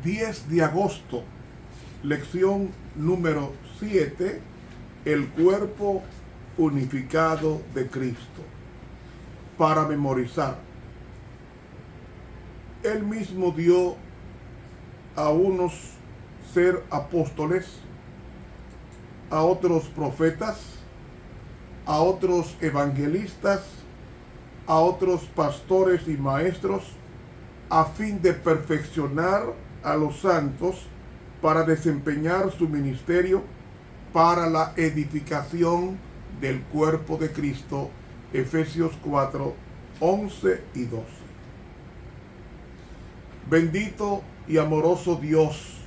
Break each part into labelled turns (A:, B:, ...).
A: 10 de agosto, lección número 7, el cuerpo unificado de Cristo. Para memorizar, Él mismo dio a unos ser apóstoles, a otros profetas, a otros evangelistas, a otros pastores y maestros, a fin de perfeccionar a los santos para desempeñar su ministerio para la edificación del cuerpo de Cristo. Efesios 4, 11 y 12. Bendito y amoroso Dios,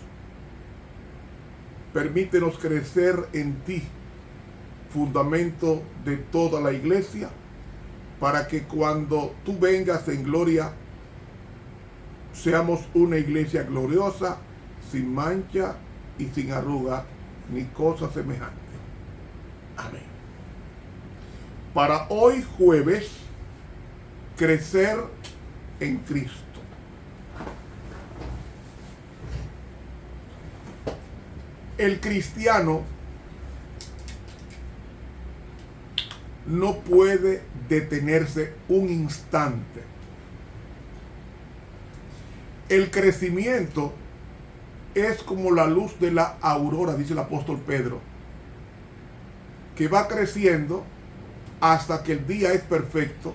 A: permítenos crecer en ti, fundamento de toda la iglesia, para que cuando tú vengas en gloria, seamos una iglesia gloriosa, sin mancha y sin arruga, ni cosa semejante. Amén. Para hoy jueves, crecer en Cristo. El cristiano no puede detenerse un instante. El crecimiento es como la luz de la aurora, dice el apóstol Pedro, que va creciendo hasta que el día es perfecto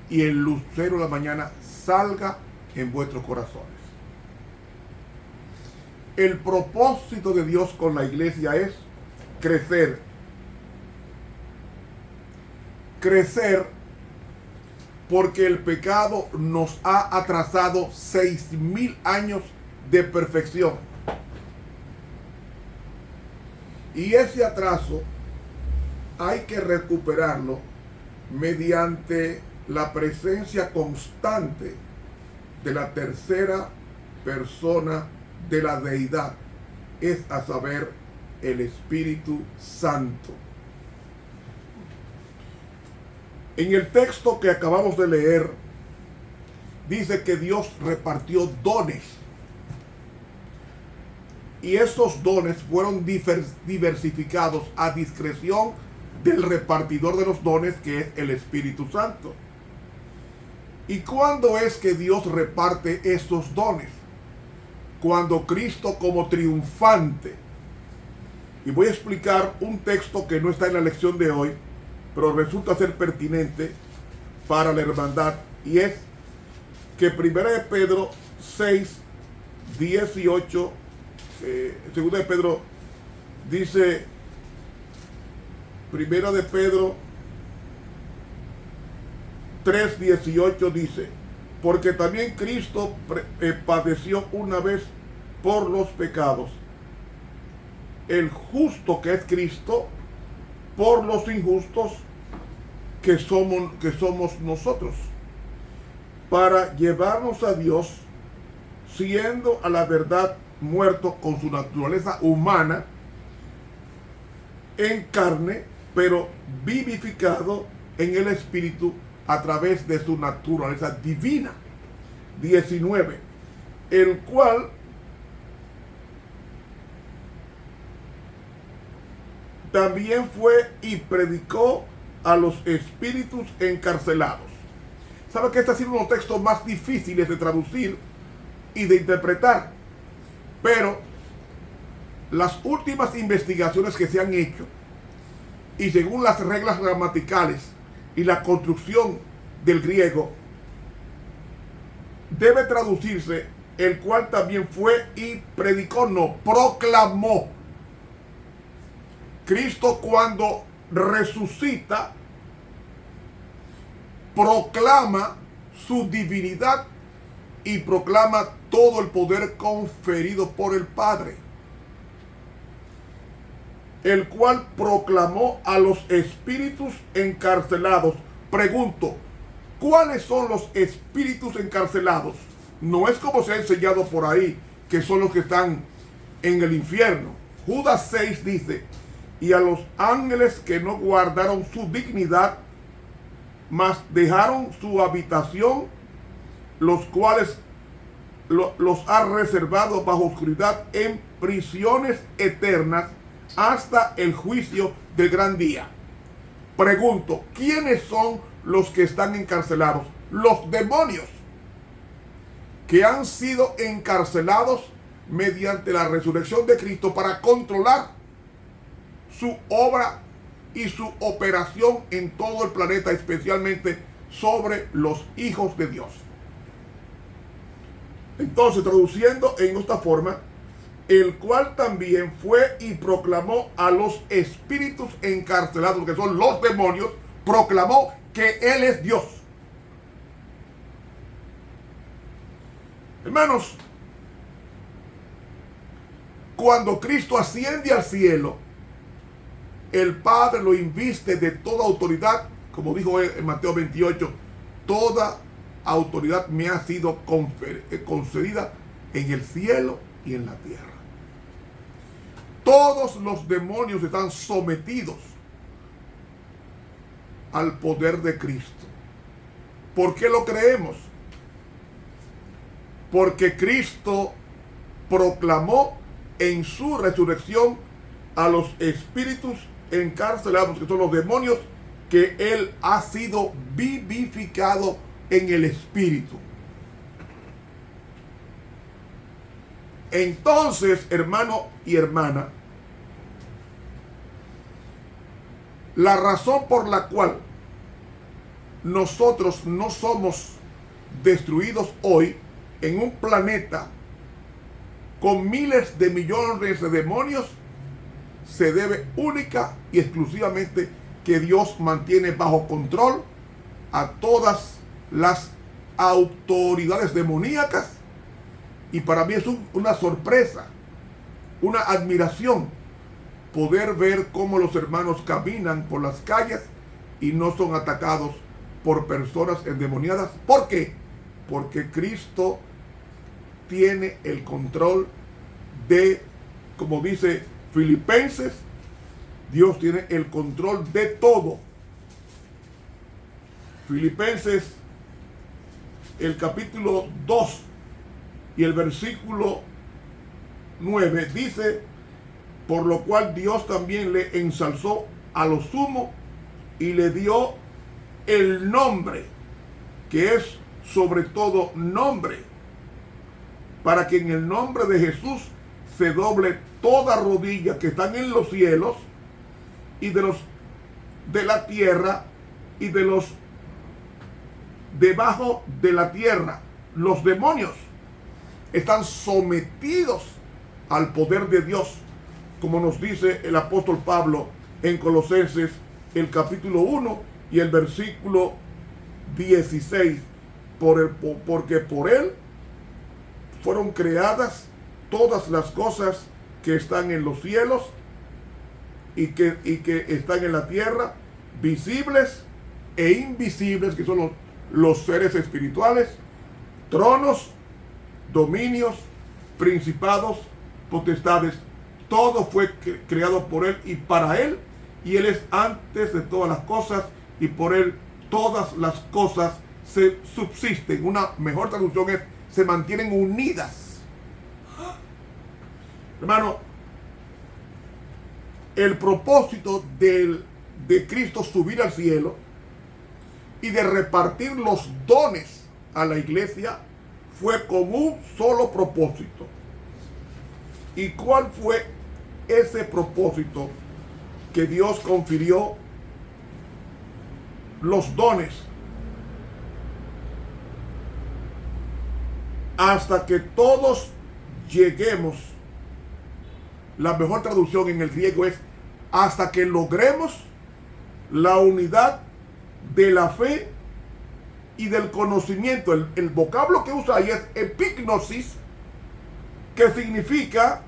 A: y el lucero de la mañana salga en vuestros corazones. El propósito de Dios con la iglesia es crecer. Crecer porque el pecado nos ha atrasado 6,000 años de perfección. Y ese atraso hay que recuperarlo mediante la presencia constante de la tercera persona de la deidad, es a saber, el Espíritu Santo. En el texto que acabamos de leer, dice que Dios repartió dones. Y esos dones fueron diversificados a discreción del repartidor de los dones, que es el Espíritu Santo. ¿Y cuándo es que Dios reparte esos dones? Cuando Cristo, como triunfante, y voy a explicar un texto que no está en la lección de hoy, pero resulta ser pertinente para la hermandad, y es que 1 de Pedro 6, 18, 2 de Pedro dice, 1 de Pedro 3, 18 dice, porque también Cristo padeció una vez por los pecados, el justo que es Cristo, por los injustos que somos nosotros, para llevarnos a Dios, siendo a la verdad muerto con su naturaleza humana en carne, pero vivificado en el Espíritu a través de su naturaleza divina. 19, el cual también fue y predicó a los espíritus encarcelados. ¿Sabe que este ha sido uno de los textos más difíciles de traducir y de interpretar? Pero las últimas investigaciones que se han hecho, y según las reglas gramaticales y la construcción del griego, debe traducirse el cual también fue y predicó, no, proclamó. Cristo, cuando resucita, proclama su divinidad y proclama todo el poder conferido por el Padre, el cual proclamó a los espíritus encarcelados. Pregunto, ¿cuáles son los espíritus encarcelados? No es como se ha enseñado por ahí, que son los que están en el infierno. Judas 6 dice, y a los ángeles que no guardaron su dignidad, mas dejaron su habitación, los cuales los ha reservado bajo oscuridad en prisiones eternas hasta el juicio del gran día. Pregunto, ¿quiénes son los que están encarcelados? Los demonios, que han sido encarcelados mediante la resurrección de Cristo para controlar su obra y su operación en todo el planeta, especialmente sobre los hijos de Dios. Entonces, traduciendo en esta forma, el cual también fue y proclamó a los espíritus encarcelados, que son los demonios, proclamó que Él es Dios. Hermanos, cuando Cristo asciende al cielo, el Padre lo inviste de toda autoridad, como dijo en Mateo 28, toda autoridad me ha sido concedida en el cielo y en la tierra. Todos los demonios están sometidos al poder de Cristo. ¿Por qué lo creemos? Porque Cristo proclamó en su resurrección a los espíritus encarcelados, que son los demonios, que Él ha sido vivificado en el espíritu. Entonces, hermano y hermana, la razón por la cual nosotros no somos destruidos hoy en un planeta con miles de millones de demonios se debe única y exclusivamente que Dios mantiene bajo control a todas las autoridades demoníacas. Y para mí es una sorpresa, una admiración poder ver cómo los hermanos caminan por las calles y no son atacados por personas endemoniadas. ¿Por qué? Porque Cristo tiene el control de, como dice Filipenses, Dios tiene el control de todo. Filipenses, el capítulo 2 y el versículo 9 dice: por lo cual Dios también le ensalzó a lo sumo y le dio el nombre que es sobre todo nombre, para que en el nombre de Jesús se doble toda rodilla que están en los cielos y de los de la tierra y de los debajo de la tierra. Los demonios están sometidos al poder de Dios, como nos dice el apóstol Pablo en Colosenses, el capítulo 1 y el versículo 16, porque por él fueron creadas todas las cosas que están en los cielos y que están en la tierra, visibles e invisibles, que son los seres espirituales, tronos, dominios, principados, potestades. Todo fue creado por Él y para Él, y Él es antes de todas las cosas, y por Él todas las cosas se subsisten. Una mejor traducción es: se mantienen unidas. Hermano, el propósito de Cristo subir al cielo y de repartir los dones a la iglesia fue con un solo propósito. ¿Y cuál fue ese propósito? Que Dios confirió los dones hasta que todos lleguemos. La mejor traducción en el griego es: hasta que logremos la unidad de la fe y del conocimiento. El vocablo que usa ahí es epignosis, que significa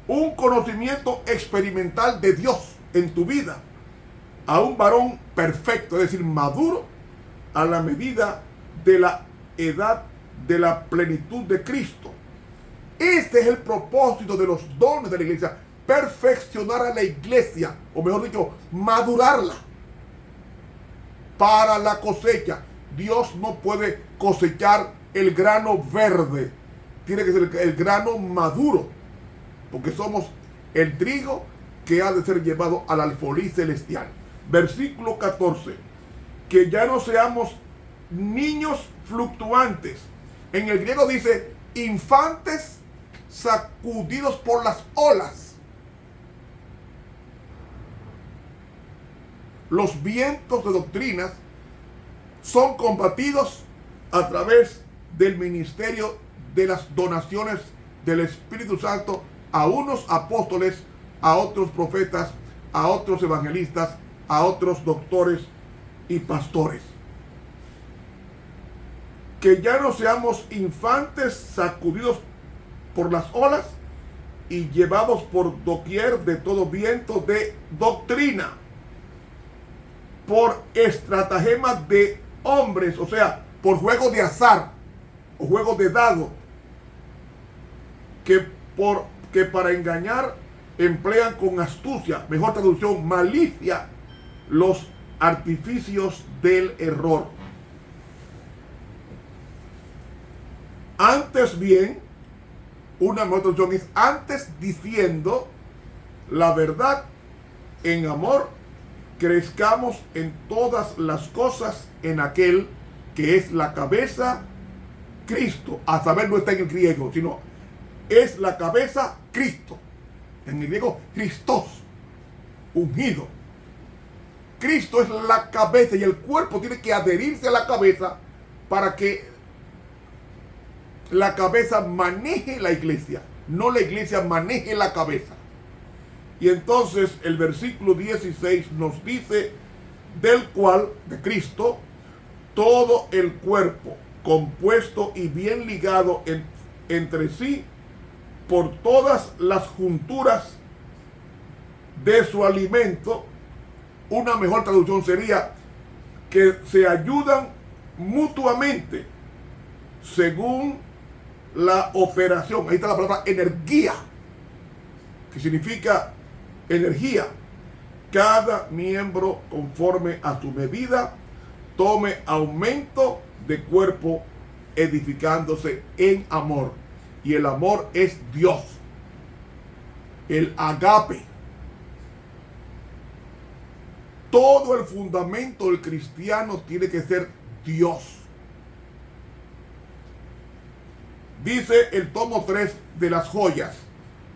A: un conocimiento experimental de Dios en tu vida, a un varón perfecto, es decir, maduro, a la medida de la edad de la plenitud de Cristo. Este es el propósito de los dones de la iglesia: perfeccionar a la iglesia, o mejor dicho, madurarla para la cosecha. Dios no puede cosechar el grano verde tiene que ser el grano maduro, porque somos el trigo que ha de ser llevado al alfolí celestial. Versículo 14, que ya no seamos niños fluctuantes. En el griego dice infantes sacudidos por las olas. Los vientos de doctrinas son combatidos a través del ministerio de las donaciones del Espíritu Santo a unos apóstoles, a otros profetas, a otros evangelistas, a otros doctores y pastores. Que ya no seamos infantes sacudidos por las olas y llevados por doquier de todo viento de doctrina, por estratagemas de hombres, o sea, por juego de azar o juego de dado, que para engañar emplean con astucia, mejor traducción, malicia, los artificios del error. Antes bien, una mejor traducción es antes diciendo la verdad en amor, crezcamos en todas las cosas en aquel que es la cabeza, Cristo. A saber, no está en el griego, sino es la cabeza, Cristo. En el griego, Christos, ungido. Cristo es la cabeza y el cuerpo tiene que adherirse a la cabeza para que la cabeza maneje la iglesia, no la iglesia maneje la cabeza. Y entonces el versículo 16 nos dice, del cual, de Cristo, todo el cuerpo, compuesto y bien ligado entre sí, por todas las junturas de su alimento. Una mejor traducción sería que se ayudan mutuamente según la operación. Ahí está la palabra energía, que significa energía. Cada miembro, conforme a su medida, tome aumento de cuerpo, edificándose en amor. Y el amor es Dios, el agape. Todo el fundamento del cristiano tiene que ser Dios. Dice el tomo 3 de las joyas,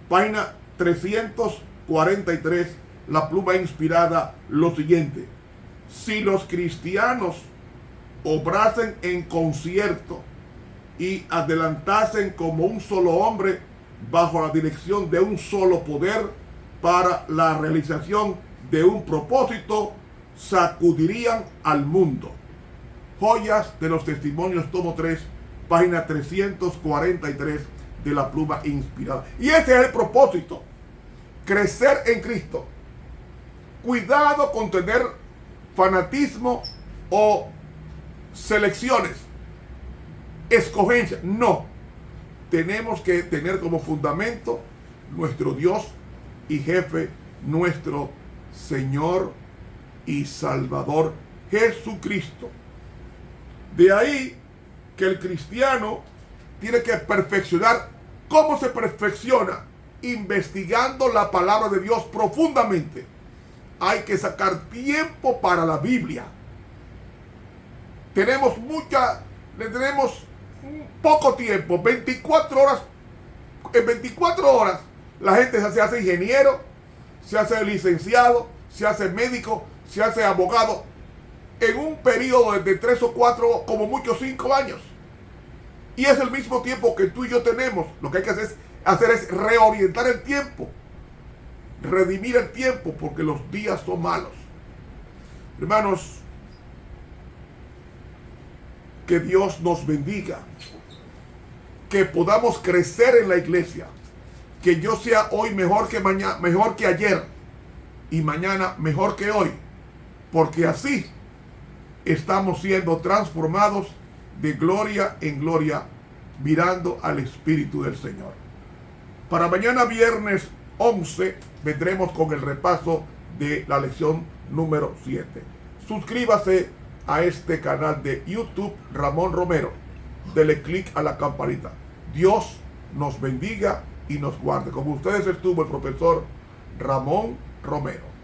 A: página 343, la pluma inspirada, lo siguiente: si los cristianos obrasen en concierto y adelantasen como un solo hombre bajo la dirección de un solo poder para la realización de un propósito, sacudirían al mundo. Joyas de los Testimonios, tomo 3, página 343 de la pluma inspirada. Y ese es el propósito: crecer en Cristo. Cuidado con tener fanatismo o selecciones, escogencia. No, tenemos que tener como fundamento nuestro Dios y jefe, nuestro Señor y Salvador Jesucristo. De ahí que el cristiano tiene que perfeccionar. ¿Cómo se perfecciona? Investigando la palabra de Dios profundamente. Hay que sacar tiempo para la Biblia. Tenemos poco tiempo, 24 horas. En 24 horas la gente se hace ingeniero, se hace licenciado, se hace médico, se hace abogado, en un periodo de 3 o 4, como mucho 5 años. Y es el mismo tiempo que tú y yo tenemos. Lo que hay que hacer es reorientar el tiempo, redimir el tiempo, porque los días son malos. Hermanos, que Dios nos bendiga, que podamos crecer en la iglesia, que yo sea hoy mejor que mañana, mejor que ayer, y mañana mejor que hoy, porque así estamos siendo transformados de gloria en gloria, mirando al Espíritu del Señor. Para mañana viernes 11 vendremos con el repaso de la lección número 7. Suscríbase a este canal de YouTube, Ramón Romero. Dele clic a la campanita. Dios nos bendiga y nos guarde. Como ustedes estuvo el profesor Ramón Romero.